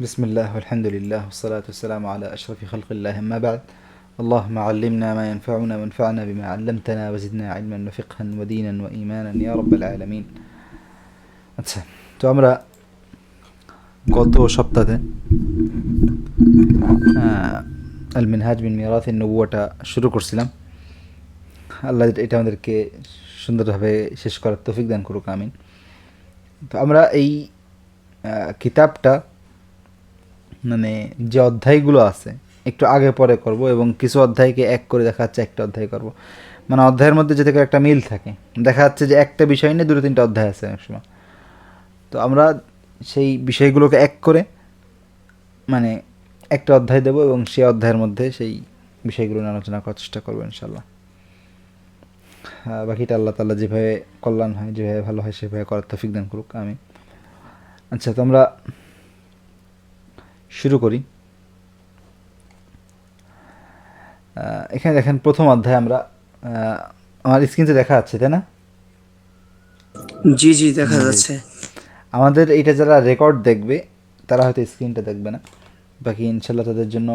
بسم الله والحمد لله والصلاة والسلام على أشرف خلق الله أما بعد اللهم علمنا ما ينفعنا وانفعنا بما علمتنا وزدنا علما وفقها ودينا وإيمانا يا رب العالمين আচ্ছা তো আমরা গত সপ্তাহে আল মিনহাজ মিন মিরাথিন নবুওয়াটা শুরু করছিলাম। আল্লাহ এটা আমাদেরকে সুন্দরভাবে শেষ করার তৌফিক দান করুক, আমিন। তো আমরা এই কিতাবটা মানে যে অধ্যায়গুলো আছে একটু আগে পরে করব এবং কিছু অধ্যায়কে এক করে দেখা যাচ্ছে একটা অধ্যায় করব, মানে অধ্যায়ের মধ্যে যে থেকে একটা মিল থাকে, দেখা যাচ্ছে যে একটা বিষয় নিয়ে দুটো তিনটা অধ্যায় আছে অনেক সময়। তো আমরা সেই বিষয়গুলোকে এক করে মানে একটা অধ্যায় দেব এবং সেই অধ্যায়ের মধ্যে সেই বিষয়গুলো নিয়ে আলোচনা করার চেষ্টা করবো ইনশাল্লাহ। বাকিটা আল্লাহ তাআলা যেভাবে কল্যাণ হয়, যেভাবে ভালো হয় সেভাবে করার তৌফিক দান করুক, আমি। আচ্ছা, তো আমরা শুরু করি। এখানে দেখেন প্রথম অধ্যায় আমরা আমার স্ক্রিনতে দেখা যাচ্ছে, তাই না? জি জি দেখা যাচ্ছে। আমাদের এটা যারা রেকর্ড দেখবে তারা হয়তো স্ক্রিনটা দেখবে না, বাকি ইনশাল্লাহ তাদের জন্য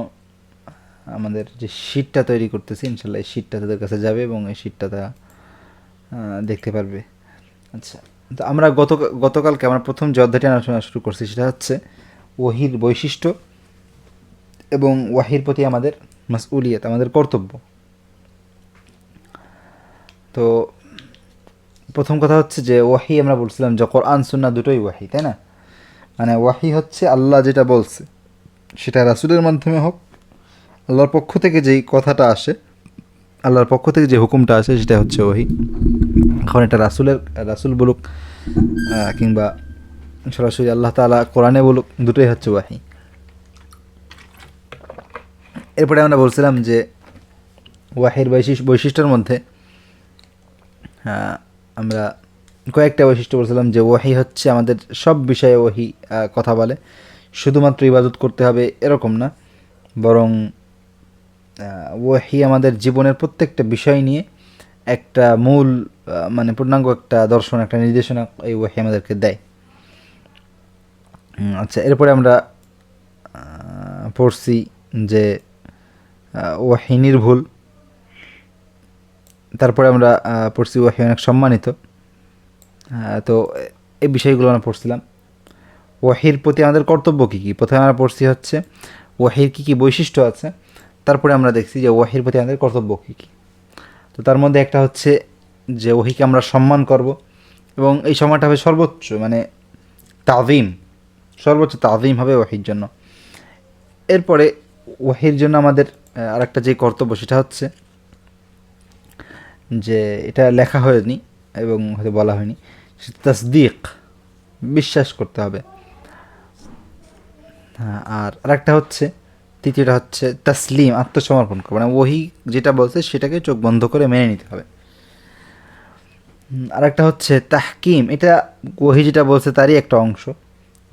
আমাদের যে শিটটা তৈরি করতেছি ইনশাল্লাহ এই শিটটা তাদের কাছে যাবে এবং এই শিটটা তারা দেখতে পারবে। আচ্ছা, তো আমরা গতকালকে আমরা প্রথম যে অধ্যায়টি আলোচনা শুরু করছি সেটা হচ্ছে ওয়াহির বৈশিষ্ট্য এবং ওয়াহির প্রতি আমাদের মাসউলিয়াত, আমাদের কর্তব্য। তো প্রথম কথা হচ্ছে যে ওয়াহি আমরা বলছিলাম যে কোরআন সুন্নাহ দুটোই ওয়াহি, তাই না? মানে ওয়াহি হচ্ছে আল্লাহ যেটা বলছে সেটা রাসূলের মাধ্যমে হোক, আল্লাহর পক্ষ থেকে যেই কথাটা আসে, আল্লাহর পক্ষ থেকে যে হুকুমটা আসে সেটা হচ্ছে ওয়াহি। এখন এটা রাসূল বলুক কিংবা সরাসরি আল্লাহ তাআলা কোরআনে বলুক, দুটোই হচ্ছে ওয়াহি। এরপরে আমরা বলছিলাম যে ওয়াহির বৈশিষ্ট্যের মধ্যে আমরা কয়েকটা বৈশিষ্ট্য বলছিলাম যে ওয়াহি হচ্ছে আমাদের সব বিষয়ে ওয়াহি কথা বলে, শুধুমাত্র ইবাদত করতে হবে এরকম না, বরং ওয়াহি আমাদের জীবনের প্রত্যেকটা বিষয় নিয়ে একটা মূল মানে পূর্ণাঙ্গ একটা দর্শন, একটা নির্দেশনা এই ওয়াহি আমাদেরকে দেয়। আচ্ছা, এরপরে আমরা পড়ছি যে ওয়াহি নির্ভুল। তারপরে আমরা পড়ছি ওয়াহি অনেক সম্মানিত। তো এই বিষয়গুলো আমরা পড়ছিলাম। ওয়াহির প্রতি আমাদের কর্তব্য কী কী, প্রথমে আমরা পড়ছি হচ্ছে ওয়াহির কী কী বৈশিষ্ট্য আছে, তারপরে আমরা দেখছি যে ওয়াহির প্রতি আমাদের কর্তব্য কী কী। তো তার মধ্যে একটা হচ্ছে যে ওহিকে আমরা সম্মান করব এবং এই সময়টা হবে সর্বোচ্চ, মানে তাজিম, সর্বোচ্চ তাজিম হবে ওয়াহির জন্য। এরপরে ওয়াহির জন্য আমাদের আরেকটা যে কর্তব্য সেটা হচ্ছে যে এটা লেখা হয়নি এবং হয়তো বলা হয়নি, সেটা তাসদিক, বিশ্বাস করতে হবে। হ্যাঁ, আর আরেকটা হচ্ছে, তৃতীয়টা হচ্ছে তাসলিম, আত্মসমর্পণ করা, মানে ওহি যেটা বলছে সেটাকে চোখ বন্ধ করে মেনে নিতে হবে। আরেকটা হচ্ছে তাহকিম, এটা ওহি যেটা বলছে তারই একটা অংশ,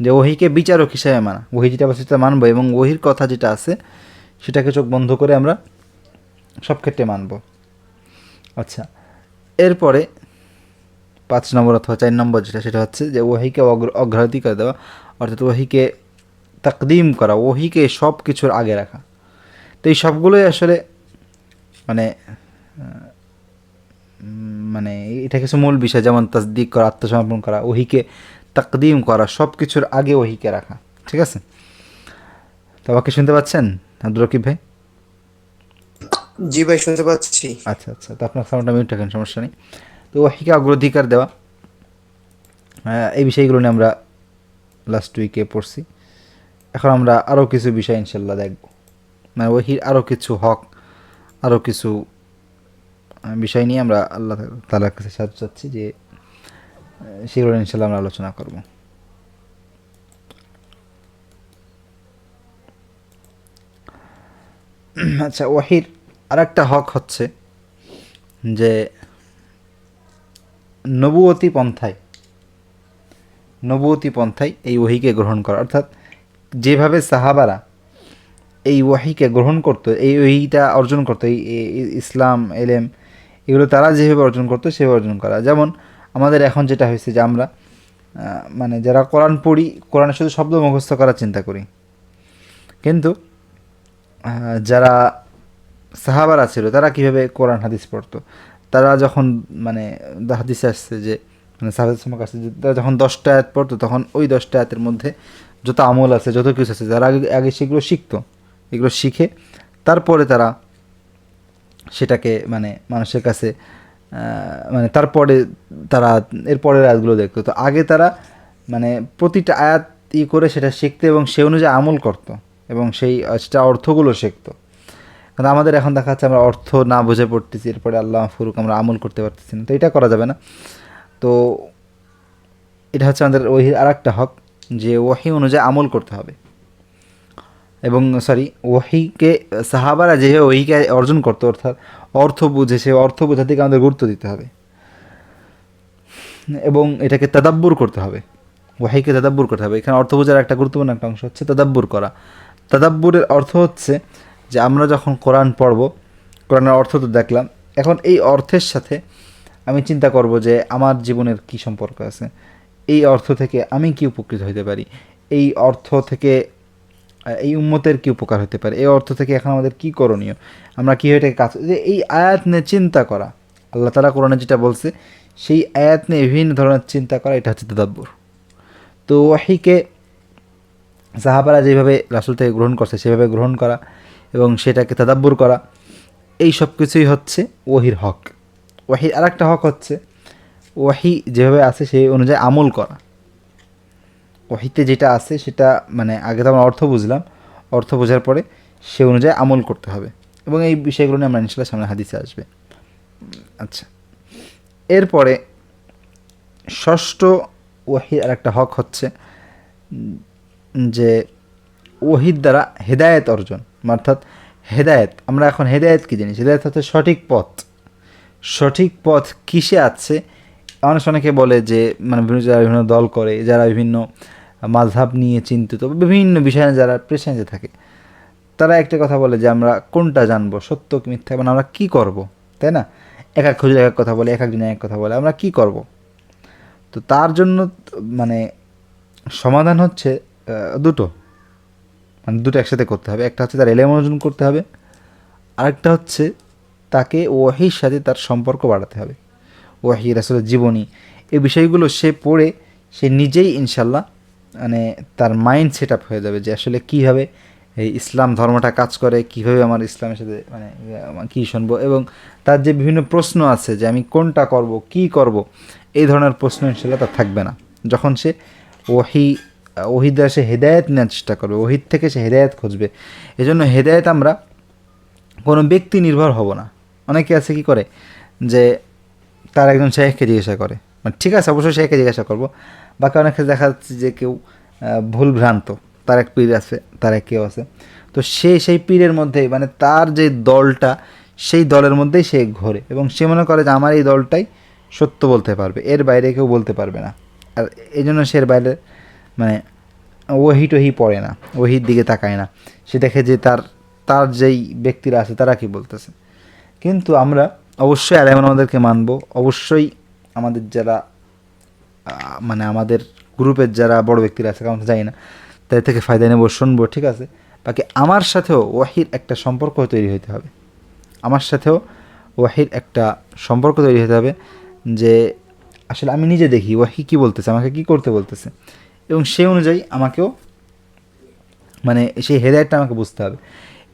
যে ওহিকে বিচারক হিসাবে মানা, ওহি যেটা বলছে সেটা মানবো এবং ওহির কথা যেটা আছে সেটাকে চোখ বন্ধ করে আমরা সব ক্ষেত্রে মানব। আচ্ছা, এরপরে 5 নম্বর অথবা 4 নম্বর যেটা, সেটা হচ্ছে যে ওহিকে অগ্রাধিকার দেওয়া, অর্থাৎ ওহিকে তাকদিম করা, ওহিকে সব কিছুর আগে রাখা। তো এই সবগুলোই আসলে মানে মানে এটা কিছু মূল বিষয়, যেমন তাসদিক করা, আত্মসমর্পণ করা, ওহিকে তাকদিম করা, সব কিছুর আগে ওহিকে রাখা। ঠিক আছে? তো আমাকে শুনতে পাচ্ছেন আব্দুল রকিব ভাই? জি ভাই শুনতে পাচ্ছি। আচ্ছা আচ্ছা, তো আপনার সাউন্ডটা মিউট রাখেন, সমস্যা নেই। তো ওহিকে অগ্রাধিকার দেওয়া, এই বিষয়গুলো নিয়ে আমরা লাস্ট উইকে পড়ছি। এখন আমরা আরও কিছু বিষয় ইনশাল্লাহ দেখব, মানে ওহির আরও কিছু হক, আরও কিছু বিষয় নিয়ে আমরা আল্লাহ তাআলার কাছে সাহায্য চাচ্ছি যে সেগুলো ইনশাল্লাহ আমরা আলোচনা করব। আচ্ছা, ওয়াহির আরেকটা হক হচ্ছে যে নবুয়তি পন্থায়, নবুয়তি পন্থায় এই ওহিকে গ্রহণ করা, অর্থাৎ যেভাবে সাহাবারা এই ওয়াহিকে গ্রহণ করতো, এই ওহিটা অর্জন করতো, এই ইসলাম এলেম এগুলো তারা যেভাবে অর্জন করতো সেভাবে অর্জন করা। যেমন আমাদের এখন যেটা হয়েছে যে আমরা মানে যারা কোরআন পড়ি, কোরআনের শুধু শব্দ মুখস্থ করার চিন্তা করি, কিন্তু যারা সাহাবারা ছিল তারা কিভাবে কোরআন হাদিস পড়তো, তারা যখন মানে হাদিসে আসছে যে মানে সাহাবাদের সময় আসছে যে তারা যখন 10টা আয়াত পড়তো তখন ওই 10টা আয়াতের মধ্যে যত আমল আছে যত কিছু আছে যারা আগে আগে সেগুলো শিখতো, এগুলো শিখে তারপরে তারা সেটাকে মানে মানুষের কাছে মানে তারপরে তারা এর পরের আয়াতগুলো দেখতো। তো আগে তারা মানে প্রতিটা আয়াত করে সেটা শিখতো এবং সে অনুযায়ী আমল করতো এবং সেটা অর্থগুলো শিখতো। কিন্তু আমাদের এখন দেখা যাচ্ছে আমরা অর্থ না বুঝে পড়তেছি, এরপরে আল্লাহ ফুরুক আমরা আমল করতে পারতেছি না, তো এটা করা যাবে না। তো এটা হচ্ছে আমাদের ওহির আর একটা হক যে ওয়াহি অনুযায়ী আমল করতে হবে। এবং ওয়াহিকে সাহাবারা যেভাবে ওহিকে অর্জন করতো অর্থাৎ অর্থ বুঝে সে অর্থ বোঝার দিকে আমাদের গুরুত্ব দিতে হবে এবং এটাকে তাদাব্বুর করতে হবে, ওয়াহিকে তাদাব্বুর করতে হবে। এখানে অর্থ বোঝার একটা গুরুত্বপূর্ণ একটা অংশ হচ্ছে তাদাব্বুর করা। তাদাব্বুরের অর্থ হচ্ছে যে আমরা যখন কোরআন পড়ব, কোরআনের অর্থ তো দেখলাম, এখন এই অর্থের সাথে আমি চিন্তা করব যে আমার জীবনের কি সম্পর্ক আছে, এই অর্থ থেকে আমি কি উপকৃত হতে পারি, এই অর্থ থেকে এই উম্মতের কি উপকার হতে পারে, এই অর্থ থেকে এখন আমাদের কি করণীয়, আমরা কী এটাকে কাজ, যে এই আয়াত নিয়ে চিন্তা করা, আল্লাহ তাআলা কোরআনে যেটা বলছে সেই আয়াত নিয়ে বিভিন্ন ধরনের চিন্তা করা, এটা হচ্ছে তাদাব্বুর। তো ওয়াহিকে সাহাবারা যেভাবে রাসূল থেকে গ্রহণ করছে সেভাবে গ্রহণ করা এবং সেটাকে তাদাব্বুর করা, এই সব কিছুই হচ্ছে ওয়াহির হক। ওয়াহির আর একটা হক হচ্ছে ওয়াহি যেভাবে আছে সেই অনুযায়ী আমল করা। ওয়াহিতে যেটা আছে সেটা মানে আগে তো আমরা অর্থ বুঝলাম, অর্থ বোঝার পরে সে অনুযায়ী আমল করতে হবে এবং এই বিষয়গুলো নিয়ে আমরা ইনশাআল্লাহ সামনে হাদিসে আসবে। আচ্ছা, এরপরে ষষ্ঠ ওয়াহির আর একটা হক হচ্ছে যে ওহির দ্বারা হেদায়েত অর্জন, অর্থাৎ হেদায়েত, আমরা এখন হেদায়েত কী জিনিস, হেদায়েত হচ্ছে সঠিক পথ। সঠিক পথ কিসে আছে, অনেকে বলে যে মানে যারা বিভিন্ন দল করে, যারা বিভিন্ন মাযহাব নিয়ে চিন্তিত, বিভিন্ন বিষয়ে যারা প্রেশানে থাকে, তারা একটা কথা বলে যে আমরা কোনটা জানবো, সত্য কি মিথ্যা, মানে আমরা কী করব, তাই না? এক এক খুঁজে এক এক কথা বলে, এক একজন এক কথা বলে, আমরা কী করব? তো তার জন্য মানে সমাধান হচ্ছে দুটো, মানে দুটো একসাথে করতে হবে। একটা হচ্ছে তার এলেম অর্জন করতে হবে, আরেকটা হচ্ছে তাকে ওয়াহির সাথে তার সম্পর্ক বাড়াতে হবে। ওয়াহি, রাসূলের জীবনী, এই বিষয়গুলো সে পড়ে সে নিজেই ইনশাল্লাহ মানে তার মাইন্ড সেট আপ হয়ে যাবে যে আসলে কীভাবে এই ইসলাম ধর্মটা কাজ করে, কীভাবে আমার ইসলামের সাথে মানে কী শুনবো, এবং তার যে বিভিন্ন প্রশ্ন আছে যে আমি কোনটা করব, কি করব, এই ধরনের প্রশ্ন ইনশাল্লাহ তার থাকবে না যখন সে ওহির দ্বারা সে হেদায়েত নেওয়ার চেষ্টা করবে, ওহির থেকে সে হেদায়েত খুঁজবে। এজন্য হেদায়েত আমরা কোনো ব্যক্তি নির্ভর হব না। অনেকে আছে কি করে যে তার একজন শেখকে জিজ্ঞাসা করে, মানে ঠিক আছে অবশ্যই শেখকে জিজ্ঞাসা করবো, বাকি অনেকে দেখা যাচ্ছে যে কেউ ভুল ভ্রান্ত, তার এক পীর আছে, তার এক কেউ আছে, তো সেই পীরের মধ্যেই মানে তার যে দলটা সেই দলের মধ্যেই সে ঘোরে এবং সে মনে করে যে আমার এই দলটাই সত্য বলতে পারবে, এর বাইরে কেউ বলতে পারবে না। আর এই জন্য সে এর বাইরে মানে ওহি পড়ে না, ওহির দিকে তাকায় না, সে দেখে যে তার যেই ব্যক্তিরা আছে তারা কি বলতেছে। কিন্তু আমরা অবশ্যই আলেম আমাদেরকে মানবো, অবশ্যই আমাদের যারা মানে আমাদের গ্রুপের যারা বড় ব্যক্তিরা আছে, কারণ জানি না, তাদের থেকে ফায়দা নেবো, শুনবো, ঠিক আছে। বাকি আমার সাথেও ওয়াহির একটা সম্পর্ক তৈরি হতে হবে, আমার সাথেও ওয়াহির একটা সম্পর্ক তৈরি হতে হবে যে আসলে আমি নিজে দেখি ওয়াহি কী বলতেছে, আমাকে কী করতে বলতেছে, এবং সেই অনুযায়ী আমাকেও মানে সেই হেদায়েতটা আমাকে বুঝতে হবে।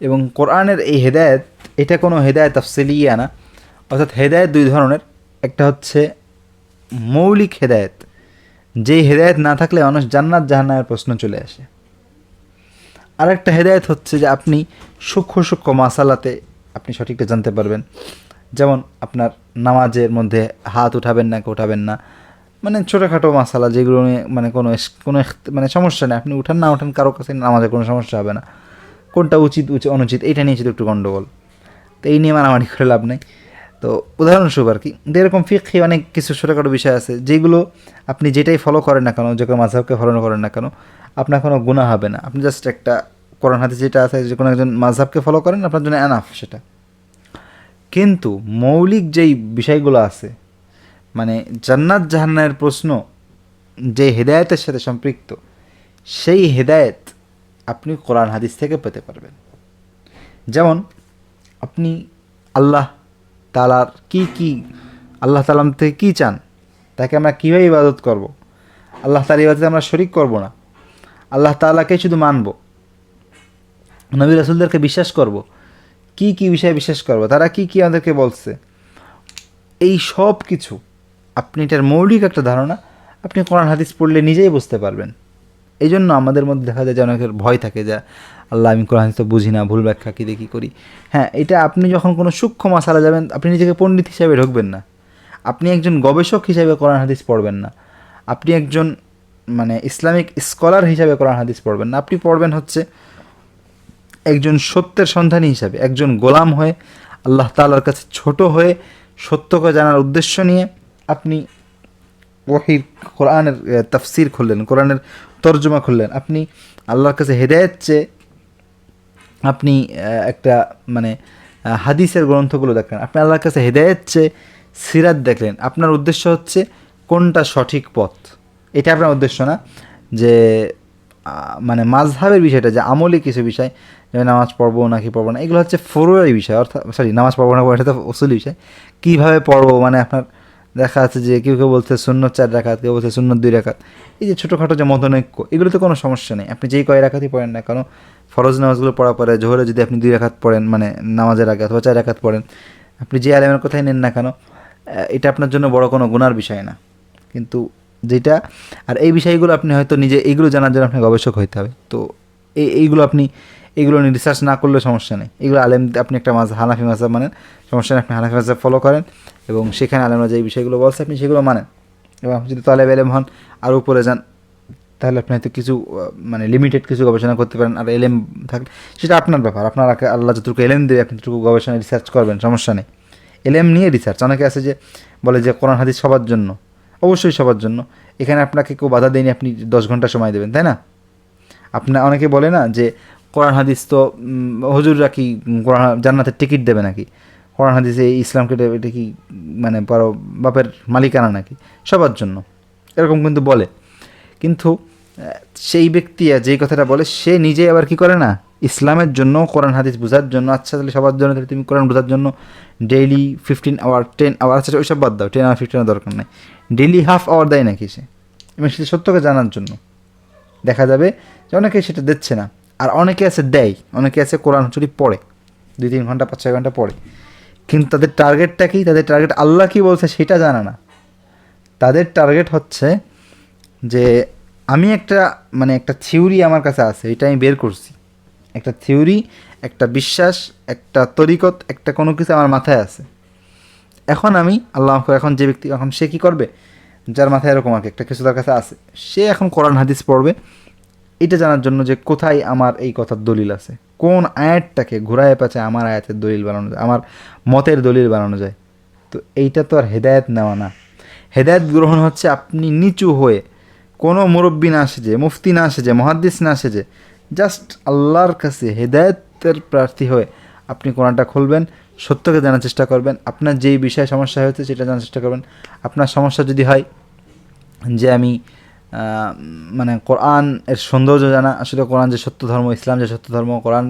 এবং কোরআনের এই হেদায়েত, এটা কোনো হেদায়েত তাফসিলিয়া না, অর্থাৎ হেদায়েত দুই ধরনের। একটা হচ্ছে মৌলিক হেদায়েত, যেই হেদায়েত না থাকলে মানুষ জান্নাত জাহান্নামের প্রশ্ন চলে আসে। আর একটা হেদায়েত হচ্ছে যে আপনি সূক্ষ্ম সূক্ষ্ম মাসালাতে আপনি সঠিকটা জানতে পারবেন, যেমন আপনার নামাজের মধ্যে হাত উঠাবেন না কি উঠাবেন না, মানে ছোটোখাটো মাসালা যেগুলো নিয়ে মানে কোনো মানে সমস্যা নেই, আপনি উঠান না উঠান কারো কাছে নামাজের কোনো সমস্যা হবে না, কোনটা উচিত অনুচিত এইটা নিয়ে শুধু একটু গণ্ডগোল, তো এই নিয়ে মারামারি করে লাভ নেই। তো উদাহরণস্বরূপ আর কি, এরকম ফিকহি অনেক কিছু ছোটোখাটো বিষয় আছে যেগুলো আপনি যেটাই ফলো করেন না কেন, যে কোনো মাযহাবকে ফলো করেন না কেন, আপনার কোনো গুনাহ হবে না। আপনি জাস্ট একটা কোরআন হাদিস যেটা আছে, যে কোনো একজন মাযহাবকে ফলো করেন, আপনার জন্য এনাফ সেটা। কিন্তু মৌলিক যেই বিষয়গুলো আছে, মানে জান্নাত জাহান্নামের প্রশ্ন, যে হেদায়েতের সাথে সম্পৃক্ত, সেই হেদায়েত আপনি কোরআন হাদিস থেকে পেতে পারবেন। যেমন আপনি আল্লাহ তাআলার কি আল্লাহ তাআলা থেকে কী চান, তাকে আমরা কীভাবে ইবাদত করব, আল্লাহ তাআলার ইবাদতে আমরা শরিক করব না, আল্লাহ তাআলাকে শুধু মানব, নবী রাসূলদেরকে বিশ্বাস করব, কি বিষয়ে বিশ্বাস করব, তারা কি আমাদেরকে বলছে, এই সব কিছু আপনি এটার মৌলিক একটা ধারণা আপনি কোরআন হাদিস পড়লে নিজেই বুঝতে পারবেন। এই জন্য আমাদের মধ্যে দেখা যায় যে অনেকের ভয় থাকে যে আল্লাহ আমি কোরআন হাদিস তো বুঝি না, ভুল ব্যাখ্যা কী দেখি করি। হ্যাঁ, এটা আপনি যখন কোনো সূক্ষ্ম মাসালা যাবেন, আপনি নিজেকে পণ্ডিত হিসাবে ঢুকবেন না, আপনি একজন গবেষক হিসাবে কোরআন হাদিস পড়বেন না, আপনি একজন মানে ইসলামিক স্কলার হিসাবে কোরআন হাদিস পড়বেন না, আপনি পড়বেন হচ্ছে একজন সত্যের সন্ধানী হিসাবে, একজন গোলাম হয়ে, আল্লাহ তাআলার কাছে ছোট হয়ে, সত্যকে জানার উদ্দেশ্য নিয়ে আপনি ওহীর কোরআনের তাফসির খুললেন, কোরআনের তর্জমা খুললেন, আপনি আল্লাহর কাছে হেদায়েত চেয়ে আপনি একটা মানে হাদিসের গ্রন্থগুলো দেখলেন, আপনি আল্লাহর কাছে হেদায়েত চেয়ে সিরাত দেখলেন। আপনার উদ্দেশ্য হচ্ছে কোনটা সঠিক পথ, এটা আপনার উদ্দেশ্য না যে মানে মাযহাবের বিষয়টা, যে আমলি কিছু বিষয়, যেমন নামাজ পড়বো নাকি পড়বো না, এগুলো হচ্ছে ফুরুই বিষয়, অর্থাৎ নামাজ পড়বো না এটা তো উসুলি বিষয়। কীভাবে পড়বো, মানে আপনার দেখা আছে যে কেউ বলছে সুন্নত 4 রাকাত, কেউ বলছে সুন্নত 2 রাকাত, এই যে ছোটোখাটো যে মতনৈক্য, এগুলোতে কোনো সমস্যা নেই, আপনি যেই কয় রাকাতই পড়েন না কেন। ফরজ নামাজগুলো পড়ার পরে জোহরে যদি আপনি 2 রাকাত পড়েন, মানে নামাজের আগে, অথবা 4 রাকাত পড়েন, আপনি যে আলেমের কথাই নেন না কেন, এটা আপনার জন্য বড় কোনো গুনার বিষয় না। কিন্তু যেটা আর এই বিষয়গুলো আপনি হয়তো নিজে এইগুলো জানার জন্য আপনি গবেষক হইতে হবে, তো এইগুলো আপনি এইগুলো নিয়ে রিসার্চ না করলে সমস্যা নেই। এগুলো আলেম, আপনি একটা হানাফি মাযহাব মানেন, সমস্যা নেই, আপনি হানাফি মাযহাব ফলো করেন এবং সেখানে আলেমরা যে বিষয়গুলো বলছে আপনি সেগুলো মানেন। এবং আপনি যদি তালেব এলেম হন, আরও উপরে যান, তাহলে আপনি হয়তো কিছু মানে লিমিটেড কিছু গবেষণা করতে পারেন। আর এলেম থাকলে সেটা আপনার ব্যাপার, আপনার আল্লাহ যতটুকু এলেম দেবে আপনি ততটুকু গবেষণা রিসার্চ করবেন, সমস্যা নেই। এলেম নিয়ে রিসার্চ, অনেকে আছে যে বলে যে কোরআন হাদিস সবার জন্য, অবশ্যই সবার জন্য, এখানে আপনাকে কেউ বাধা দেয়নি, আপনি 10 ঘন্টা সময় দেবেন, তাই না? আপনার অনেকে বলে না যে কোরআন হাদিস তো হুজুররা কি কোরআন জান্নাতের টিকিট দেবে নাকি, কোরআন হাদিসে ইসলামকে এটা কি মানে বড় বাপের মালিকানা নাকি, সবার জন্য, এরকম কিন্তু বলে। কিন্তু সেই ব্যক্তি যেই কথাটা বলে সে নিজে আবার কি করে না, ইসলামের জন্য, কোরআন হাদিস বোঝার জন্য, আচ্ছা তাহলে সবার জন্য, তাহলে তুমি কোরআন বোঝার জন্য ডেইলি 15 আওয়ার 10 আওয়ার, আচ্ছা ওইসব বাদ দাও, 10 আওয়ার 15 আওয়ার দরকার নেই, ডেইলি হাফ আওয়ার দেয় নাকি সে, এবং সেটা সত্যকে জানার জন্য। দেখা যাবে যে অনেকে সেটা দিচ্ছে না, আর অনেকে আছে দেয়, অনেকে আছে কোরআন চুরি পড়ে 2-3 ঘন্টা 5-6 ঘন্টা পড়ে, কিন্তু তাদের টার্গেটটা কি, তাদের টার্গেট আল্লাহ কি বলছে সেটা জানা না, তাদের টার্গেট হচ্ছে যে আমি একটা মানে একটা থিওরি আমার কাছে আছে, এটা আমি বের করছি, একটা থিওরি, একটা বিশ্বাস, একটা তরিকত, একটা কোনো কিছু আমার মাথায় আছে, এখন আমি আল্লাহ, এখন যে ব্যক্তি, এখন সে কী করবে, যার মাথায় এরকম আর কি একটা কিছু তার কাছে আছে, সে এখন কোরআন হাদিস পড়বে এটা জানার জন্য যে কোথায় আমার এই কথার দলিল আছে, কোন আয়াতটাকে ঘোরায় পাচ্ছে আমার আয়াতের দলিল বানানো যায়, আমার মতের দলিল বানানো যায়। তো এইটা তো আর হেদায়েত নেওয়া না। হেদায়েত গ্রহণ হচ্ছে আপনি নিচু হয়ে, কোনো মুরব্বী না সেজে, মুফতি না সেজে, মুহাদ্দিস না সেজে, জাস্ট আল্লাহর কাছে হেদায়েতের প্রার্থী হয়ে আপনি কোরআনটা খুলবেন, সত্যকে জানার চেষ্টা করবেন, আপনার যেই বিষয়ে সমস্যা হয়েছে সেটা জানার চেষ্টা করবেন। আপনার সমস্যা যদি হয় যে আমি মানে কোরআন এর সৌন্দর্য জানা, আসলে কোরআন যে সত্য ধর্ম, ইসলাম যে সত্য ধর্ম, কোরআন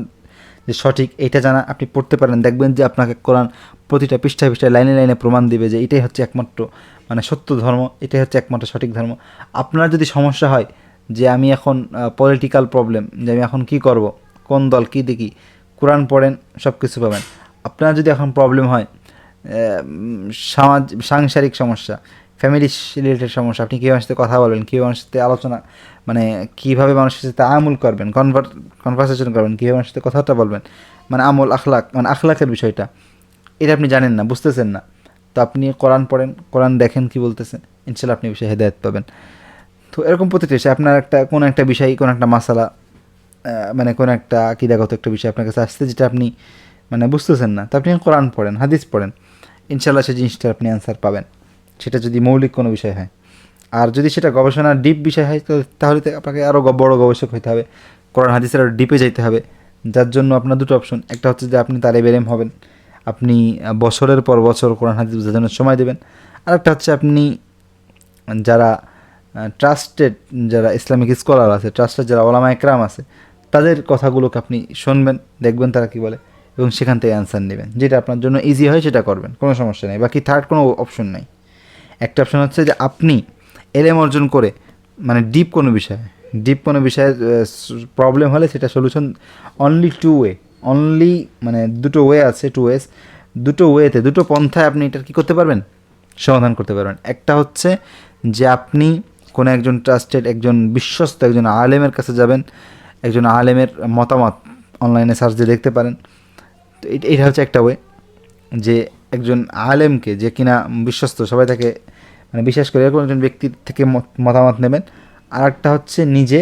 যে সঠিক, এটা জানা, আপনি পড়তে পারেন, দেখবেন যে আপনাকে কোরআন প্রতিটা পৃষ্ঠায় পৃষ্ঠায় লাইনে লাইনে প্রমাণ দিবে যে এটাই হচ্ছে একমাত্র মানে সত্য ধর্ম, এটাই হচ্ছে একমাত্র সঠিক ধর্ম। আপনার যদি সমস্যা হয় যে আমি এখন পলিটিক্যাল প্রবলেম, যে আমি এখন কি করব, কোন দল কী দেখি, কোরআন পড়েন, সব কিছু পাবেন। আপনার যদি এখন প্রবলেম হয় সাংসারিক সমস্যা, ফ্যামিলি রিলেটেড সমস্যা, আপনি কীভাবে মানুষের সাথে কথা বলবেন, কীভাবে মানুষের সাথে আলোচনা, মানে কীভাবে মানুষের সাথে আমল করবেন, কনভারসেশন করবেন, কীভাবে মানুষের সাথে কথাবার্তা বলবেন, মানে আমল আখলাক, মানে আখলাকের বিষয়টা, এটা আপনি জানেন না, বুঝতেছেন না, তো আপনি কোরআন পড়েন, কোরআন দেখেন কী বলতেছে, ইনশাল্লাহ আপনি বিষয়ে হেদায়েত পাবেন। তো এরকম প্রতিটি বিষয়, আপনার একটা কোনো একটা বিষয়, কোনো একটা মাসালা, মানে কোনো একটা আকিদাগত একটা বিষয় আপনার কাছে আসছে যেটা আপনি মানে বুঝতেছেন না, তো আপনি কোরআন পড়েন, হাদিস পড়েন, ইনশাল্লাহ সেই জিনিসটার আপনি অ্যান্সার পাবেন, সেটা যদি মৌলিক কোনো বিষয় হয়। আর যদি সেটা গবেষণার ডিপ বিষয় হয় তাহলে তো আপনাকে আরও বড় গবেষক হতে হবে, কোরআন হাদিসের আরও ডিপে যেতে হবে, যার জন্য আপনার দুটো অপশন, একটা হচ্ছে যে আপনি তালেব ইলম হবেন, আপনি বছরের পর বছর কোরআন হাদিস বোঝার জন্য সময় দেবেন, আর একটা হচ্ছে আপনি যারা ট্রাস্টেড যারা ইসলামিক স্কলার আছে, ট্রাস্টেড যারা ওলামা একরাম আছে, তাদের কথাগুলোকে আপনি শুনবেন, দেখবেন তারা কী বলে, এবং সেখান থেকে অ্যান্সার নেবেন। যেটা আপনার জন্য ইজি হয় সেটা করবেন, কোনো সমস্যা নেই। বাকি থার্ড কোনো অপশন নেই। একটা অপশন হচ্ছে যে আপনি এলএম অর্জন করে মানে ডিপ কোনো বিষয়ে প্রবলেম হলে সেটা solution only two way, only মানে দুটো ওয়ে আছে, দুটো ওয়েতে, দুটো পন্থায় আপনি এটার কী করতে পারবেন, সমাধান করতে পারবেন। একটা হচ্ছে যে আপনি কোনো একজন ট্রাস্টেড, একজন বিশ্বস্ত একজন আলেমের কাছে যাবেন, একজন আলেমের মতামত অনলাইনে সার্চ দিয়ে দেখতে পারেন। তো এটা হচ্ছে একটা ওয়ে, যে একজন আলেমকে, যে কিনা বিশ্বস্ত, সবাই তাকে মানে বিশ্বাস করে, এরকম একজন ব্যক্তির থেকে মতামত নেবেন। আর একটা হচ্ছে নিজে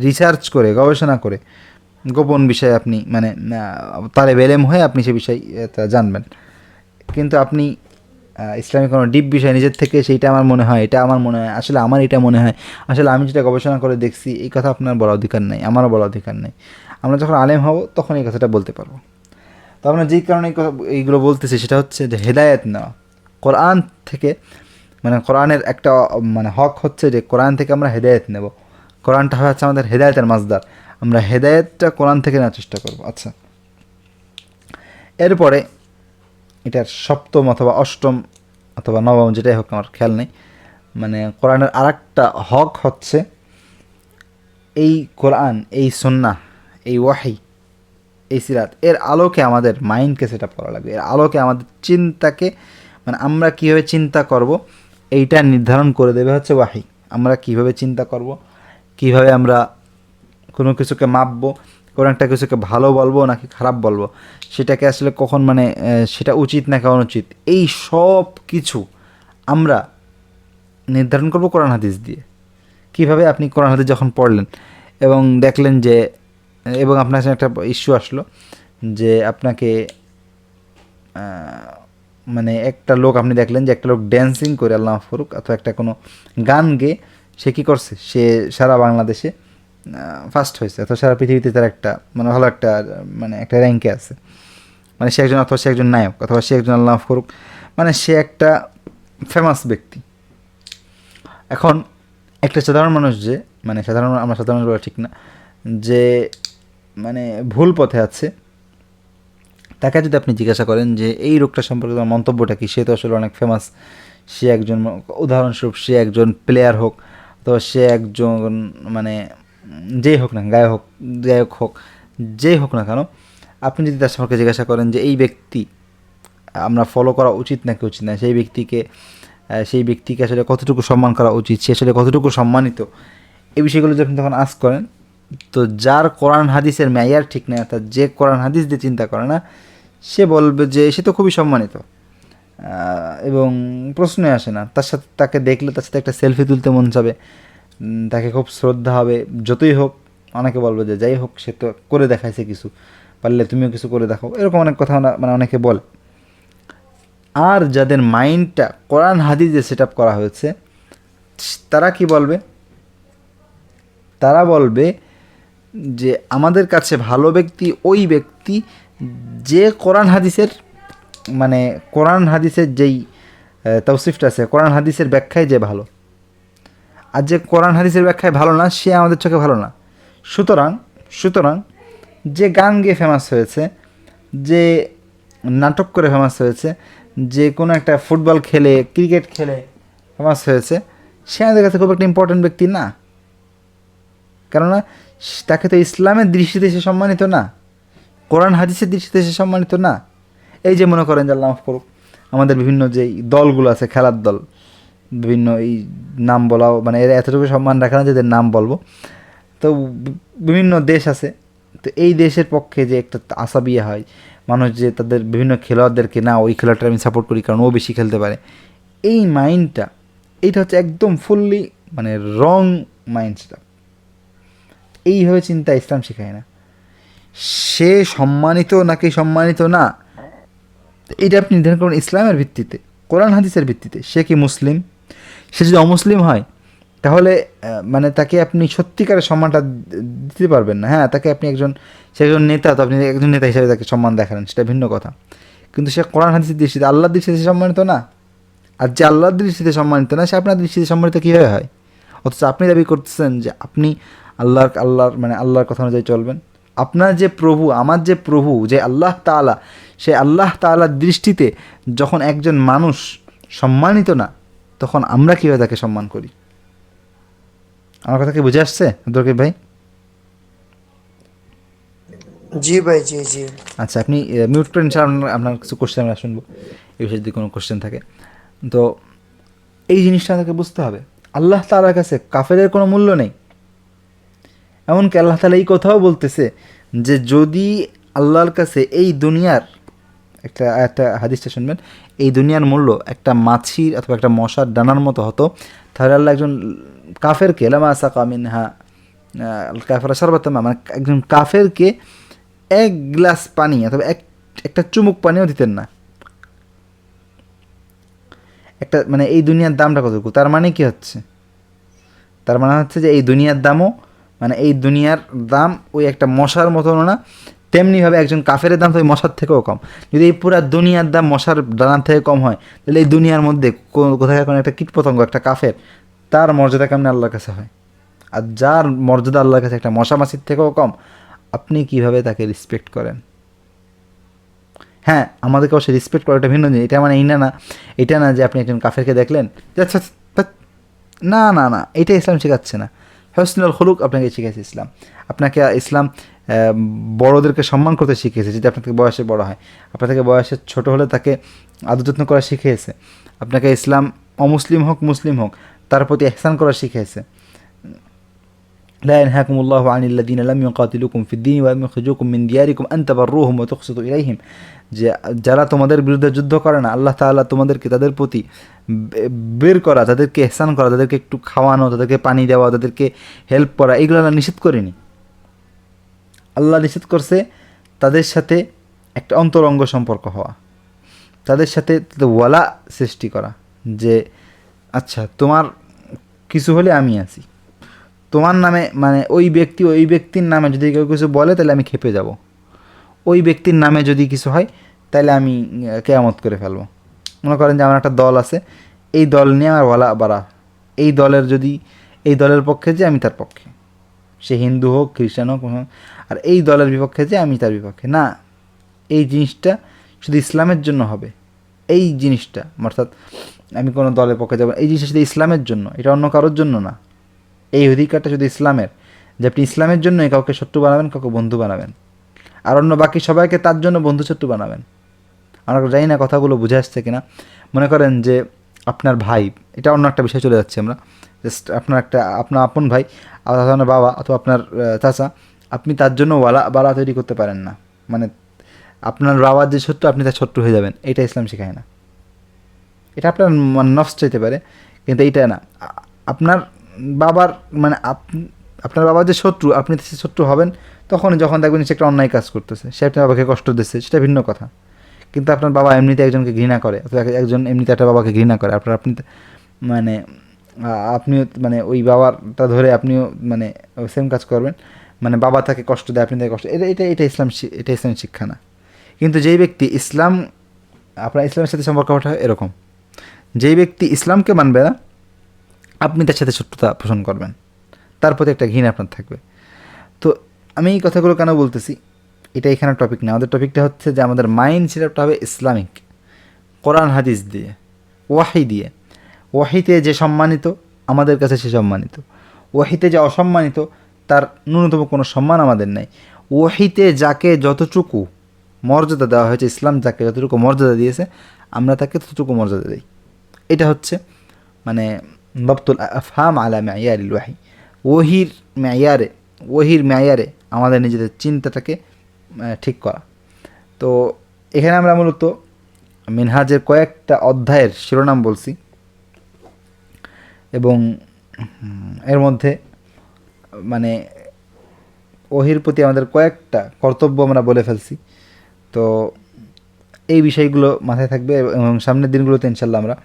রিসার্চ করে, গবেষণা করে, গোপন বিষয়ে আপনি মানে তালেব এলেম হয়ে আপনি সে বিষয় জানবেন। কিন্তু আপনি ইসলামিক কোনো ডিপ বিষয় নিজের থেকে, সেইটা আমার মনে হয়, এটা আমার মনে হয়, আসলে আমার এটা মনে হয়, আসলে আমি যেটা গবেষণা করে দেখছি, এই কথা আপনার বলার অধিকার নেই, আমারও বলার অধিকার নেই। আমরা যখন আলেম হব তখন এই কথাটা বলতে পারবো। তো আমরা যেই কারণে এইগুলো বলতেছি সেটা হচ্ছে যে হেদায়েত নেওয়া কোরআন থেকে, মানে কোরআনের একটা মানে হক হচ্ছে যে কোরআন থেকে আমরা হেদায়েত নেব। কোরআনটা হচ্ছে আমাদের হেদায়েতের মাজদার, আমরা হেদায়েতটা কোরআন থেকে নেওয়ার চেষ্টা করব। আচ্ছা, এরপরে এটার সপ্তম অথবা অষ্টম অথবা নবম, যেটাই হোক আমার খেয়াল নেই, মানে কোরআনের আর একটা হক হচ্ছে এই কোরআন, এই সুন্নাহ, এই ওয়াহি, এই সিরাত, এর আলোকে আমাদের মাইন্ডকে সেট আপ করা লাগবে। এর আলোকে আমাদের চিন্তাকে, মানে আমরা কীভাবে চিন্তা করব এইটা নির্ধারণ করে দেবে হচ্ছে ওয়াহি। আমরা কীভাবে চিন্তা করব, কীভাবে আমরা কোনো কিছুকে মাপবো, কোনো একটা কিছুকে ভালো বলবো নাকি খারাপ বলবো, সেটাকে আসলে কখন মানে সেটা উচিত নাকি অনুচিত, এই সব কিছু আমরা নির্ধারণ করব কোরআন হাদিস দিয়ে। কীভাবে আপনি কোরআন হাদিস যখন পড়লেন এবং দেখলেন যে, এবং আপনার সাথে একটা ইস্যু আসলো যে আপনাকে মানে একটা লোক, আপনি দেখলেন যে একটা লোক ড্যান্সিং করে, আল্লাহ মাফ করুক, অথবা একটা কোনো গান গেয়ে সে কী করছে, সে সারা বাংলাদেশে ফার্স্ট হয়েছে, অথবা সারা পৃথিবীতে তার একটা মানে ভালো একটা মানে একটা র্যাঙ্কে আছে, মানে সে একজন, অথবা সে একজন নায়ক, অথবা সে একজন, আল্লাহ মাফ করুক, মানে সে একটা ফেমাস ব্যক্তি। এখন একটা সাধারণ মানুষ, যে মানে সাধারণ, আমরা সাধারণ বলা ঠিক না, যে মানে ভুল পথে আছে, তাকে যদি আপনি জিজ্ঞাসা করেন যে এই রোগটা সম্পর্কে তোমার মন্তব্যটা কী, সে তো আসলে অনেক ফেমাস, সে একজন, উদাহরণস্বরূপ সে একজন প্লেয়ার হোক, অথবা সে একজন মানে যেই হোক না, গায়ক হোক, যেই হোক না কেন, আপনি যদি তার সম্পর্কে জিজ্ঞাসা করেন যে এই ব্যক্তি আমরা ফলো করা উচিত নাকি উচিত না, সেই ব্যক্তিকে আসলে কতটুকু সম্মান করা উচিত, সে আসলে কতটুকু সম্মানিত, এই বিষয়গুলো যখন তখন আস্ক করেন, তো যার কোরআন হাদিসের মেয়ার ঠিক নেই, অর্থাৎ যে কোরআন হাদিস দিয়ে চিন্তা করে না, সে বলবে যে সে তো খুবই সম্মানিত, এবং প্রশ্নই আসে না। তাকে দেখলে তার সাথে একটা সেলফি তুলতে মন যাবে, তাকে খুব শ্রদ্ধা হবে, যতই হোক, অনেকে বলবে যে যাই হোক সে তো করে দেখাইছে কিছু, পারলে তুমিও কিছু করে দেখাও, এরকম অনেক কথা মানে অনেকে বলে। আর যাদের মাইন্ডটা কোরআন হাদিসে সেট আপ করা হয়েছে, তারা কি বলবে, তারা বলবে যে আমাদের কাছে ভালো ব্যক্তি ওই ব্যক্তি যে কোরআন হাদিসের মানে কোরআন হাদিসের যেই তৌসিফটা আছে, কোরআন হাদিসের ব্যাখ্যায় যে ভালো, আর যে কোরআন হাদিসের ব্যাখ্যায় ভালো না, সে আমাদের চোখে ভালো না। সুতরাং যে গান গেয়ে ফেমাস হয়েছে, যে নাটক করে ফেমাস হয়েছে, যে কোনো একটা ফুটবল খেলে, ক্রিকেট খেলে ফেমাস হয়েছে, সে আমাদের কাছে খুব একটা ইম্পর্ট্যান্ট ব্যক্তি না, কেননা তাকে তো ইসলামের দৃষ্টিতে সে সম্মানিত না, কোরআন হাদিসের দৃষ্টিতে সে সম্মানিত না। এই যে মনে করেন যে আল্লাহ মাফ করুক, আমাদের বিভিন্ন যেই দলগুলো আছে, খেলার দল, বিভিন্ন এই নাম বলাও মানে এরা এতটুকু সম্মান রাখে না যাদের নাম বলবো, তো বিভিন্ন দেশ আছে, তো এই দেশের পক্ষে যে একটা আসাবিয়া হয় মানুষ, যে তাদের বিভিন্ন খেলোয়াড়দেরকে, না ওই খেলোয়াড়টা আমি সাপোর্ট করি কারণ ও বেশি খেলতে পারে, এই মাইন্ডটা, এইটা হচ্ছে একদম ফুললি মানে রং মাইন্ডটা। এইভাবে চিন্তা ইসলাম শেখায় না। সে সম্মানিত নাকি সম্মানিত না, এটা আপনি নির্ধারণ করুন ইসলামের ভিত্তিতে, কোরআন হাদিসের ভিত্তিতে। সে কি মুসলিম? সে যদি অমুসলিম হয় তাহলে মানে তাকে আপনি সত্যিকারের সম্মানটা দিতে পারবেন না। হ্যাঁ, তাকে আপনি সে একজন নেতা, তো আপনি একজন নেতা হিসেবে তাকে সম্মান দেখালেন, সেটা ভিন্ন কথা। কিন্তু সে কোরআন হাদিসের দৃষ্টিতে, আল্লাহর দৃষ্টিতে সে সম্মানিত না, আর যে আল্লাহর দৃষ্টিতে সম্মানিত না সে আপনার দৃষ্টিতে সম্মানিত কীভাবে হয়? অথচ আপনি দাবি করতেছেন যে আপনি আল্লাহর কথা অনুযায়ী চলবেন। আপনার যে প্রভু, আমার যে প্রভু, যে আল্লাহ তাআলা, সে আল্লাহ তাআলার দৃষ্টিতে যখন একজন মানুষ সম্মানিত না, তখন আমরা কীভাবে তাকে সম্মান করি? আমার কথা কি বুঝে আসছে আব্দুল রকিব ভাই? জি ভাই, জি জি। আচ্ছা, আপনি মিউট করেন, আপনার কিছু কোশ্চেন আমরা শুনবো এই বিষয়ে যদি কোনো কোশ্চেন থাকে। তো এই জিনিসটা আমাদেরকে বুঝতে হবে, আল্লাহ তাআলার কাছে কাফেরের কোনো মূল্য নেই। এমনকি আল্লাহ তাআলা এই কথাও বলতেছে যে যদি আল্লাহর কাছে এই দুনিয়ার একটা হাদিসটা শুনবেন, এই দুনিয়ার মূল্য একটা মাছির অথবা একটা মশার ডানার মতো হতো, তাহলে আল্লাহ একজন কাফেরকে লামা সাকা মিনহা কাফেরা শারবাতাম, মানে একজন কাফেরকে এক গ্লাস পানি অথবা একটা চুমুক পানিও দিতেন না। একটা মানে এই দুনিয়ার দামটা কতটুকু, তার মানে কি হচ্ছে? তার মানে হচ্ছে যে এই দুনিয়ার দামও, মানে এই দুনিয়ার দাম ওই একটা মশার মতনও না, তেমনিভাবে একজন কাফেরের দাম তো ওই মশার থেকেও কম। যদি এই পুরা দুনিয়ার দাম মশার ডানার থেকে কম হয়, তাহলে এই দুনিয়ার মধ্যে কোথায় কোনো একটা কীটপতঙ্গ, একটা কাফের, তার মর্যাদা কেমন আল্লাহর কাছে হয়? আর যার মর্যাদা আল্লাহর কাছে একটা মশা মাছির থেকেও কম, আপনি কিভাবে তাকে রেসপেক্ট করেন? হ্যাঁ, আমাদেরকে অবশ্যই রেসপেক্ট করাটা ভিন্ন জিনিস। এটা মানে এটা না যে আপনি একজন কাফেরকে দেখলেন যে আচ্ছা, না না না, এটা ইসলাম শেখাচ্ছে না। হসনুল খুলুক আপনাকে শিখেছে ইসলাম। আপনাকে ইসলাম বড়োদেরকে সম্মান করতে শিখিয়েছে, যদি আপনার থেকে বয়সে বড় হয়। আপনার থেকে বয়সে ছোটো হলে তাকে আদর যত্ন করা শিখিয়েছে। আপনাকে ইসলাম অমুসলিম হোক মুসলিম হোক তার প্রতি ইহসান করা শিখিয়েছে। لا ينهاكم الله عن الذين لم يقاتلوكم في الدين ولم يخرجوكم من دياركم أن تبروهم وتقسطوا إليهم। যে যারা তোমাদের বিরুদ্ধে যুদ্ধ করে না, আল্লাহ তাআলা তোমাদেরকে তাদের প্রতি বের করা, তাদেরকে ইহসান করা, তাদেরকে একটু খাওয়ানো, তাদেরকে পানি দেওয়া, তাদেরকে হেল্প করা, এগুলো আল্লাহ নিষেধ করেনি। আল্লাহ নিষেধ করছে তাদের সাথে একটা অন্তরঙ্গ সম্পর্ক হওয়া, তাদের সাথে ওয়ালা সৃষ্টি করা, যে আচ্ছা তোমার কিছু হলে আমি আছি, তোমার নামে মানে ওই ব্যক্তির নামে যদি কেউ কিছু বলে তাহলে আমি খেপে যাব, ওই ব্যক্তির নামে যদি কিছু হয় তাহলে আমি কেয়ামত করে ফেলবো। মনে করেন যে আমার একটা দল আছে, এই দল নিয়ে আমার ওয়ালা বাড়া, এই দলের পক্ষে যে আমি তার পক্ষে, সে হিন্দু হোক খ্রিস্টান হোক, আর এই দলের বিপক্ষে যে আমি তার বিপক্ষে না। এই জিনিসটা শুধু ইসলামের জন্য হবে। এই জিনিসটা অর্থাৎ আমি কোনো দলের পক্ষে যাব, এই জিনিসটা শুধু ইসলামের জন্য, এটা অন্য কারোর জন্য না। এই অধিকারটা শুধু ইসলামের, যে আপনি ইসলামের জন্যই কাউকে শত্রু বানাবেন, কাউকে বন্ধু বানাবেন, আর অন্য বাকি সবাইকে তার জন্য বন্ধু শত্রু বানাবেন। আমরা জানি না কথাগুলো বুঝে আসছে কিনা। মনে করেন যে আপনার ভাই, এটা অন্য একটা বিষয় চলে যাচ্ছে আমরা, জাস্ট আপনার আপন ভাই অথবা আপনার বাবা অথবা আপনার চাচা, আপনি তার জন্য বালা তৈরি করতে পারেন না। মানে আপনার বাবার যে শত্রু আপনি তার শত্রু হয়ে যাবেন, এটা ইসলাম শেখায় না। এটা আপনার নফস চাইতে পারে, কিন্তু এইটা না। আপনার বাবার মানে আপনার বাবার যে শত্রু, আপনি সে শত্রু হবেন যখন দেখবেন সে একটা অন্যায় কাজ করতেছে, সে আপনার বাবাকে কষ্ট দিচ্ছে, সেটা ভিন্ন কথা। কিন্তু আপনার বাবা এমনিতে একজনকে ঘৃণা করে, অথবা একজন এমনিতে একটা বাবাকে ঘৃণা করে, আপনি মানে আপনিও মানে ওই বাবারটা ধরে আপনিও মানে সেম কাজ করবেন, মানে বাবা তাকে কষ্ট দেয়, আপনি তাকে কষ্ট, এটা ইসলাম শিক্ষা না। কিন্তু যেই ব্যক্তি আপনার ইসলামের সাথে সম্পর্কটা এরকম, যেই ব্যক্তি ইসলামকে মানবে না, আপনি তার সাথে শত্রুতা পোষণ করবেন, তার প্রতি একটা ঘৃণা আপনার থাকবে। তো আমি এই কথাগুলো কেন বলতেছি, এটা এখানে টপিক না। আমাদের টপিকটা হচ্ছে যে আমাদের মাইন্ড সেটআপটা হবে ইসলামিক, কোরআন হাদিস দিয়ে, ওয়াহি দিয়ে। ওয়াহিতে যে সম্মানিত আমাদের কাছে সে সম্মানিত, ওয়াহিতে যে অসম্মানিত তার ন্যূনতম কোনো সম্মান আমাদের নেই। ওয়াহিতে যাকে যতটুকু মর্যাদা দেওয়া হয়েছে, ইসলাম যাকে যতটুকু মর্যাদা দিয়েছে, আমরা তাকে ততটুকু মর্যাদা দিই। এটা হচ্ছে মানে দবতুল আফহাম আলা মেয়ারিল ওয়াহি, ওহির মেয়ারে আমাদের নিজেদের চিন্তাটাকে ঠিক করা। তো এখানে আমরা মূলত মিনহাজের কয়েকটা অধ্যায়ের শিরোনাম বলছি, এবং এর মধ্যে মানে ওহির প্রতি আমাদের কয়েকটা কর্তব্য আমরা বলে ফেলছি। তো এই বিষয়গুলো মাথায় থাকবে, এবং সামনের দিনগুলোতে ইনশাল্লাহ আমরা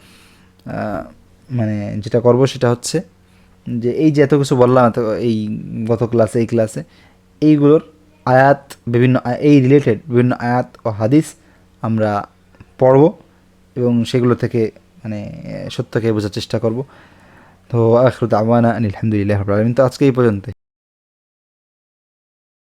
মানে যেটা করব সেটা হচ্ছে যে এই যে এত কিছু বললাম এই গত ক্লাসে, এই ক্লাসে এইগুলোর আয়াত, এই রিলেটেড বিভিন্ন আয়াত ও হাদিস আমরা পড়ব, এবং সেগুলো থেকে মানে সত্যকে বোঝার চেষ্টা করব। তো আখিরু দাওয়ানা আনিল হামদুলিল্লাহি রাব্বিল আলামিন। তো আজকে এই পর্যন্তই।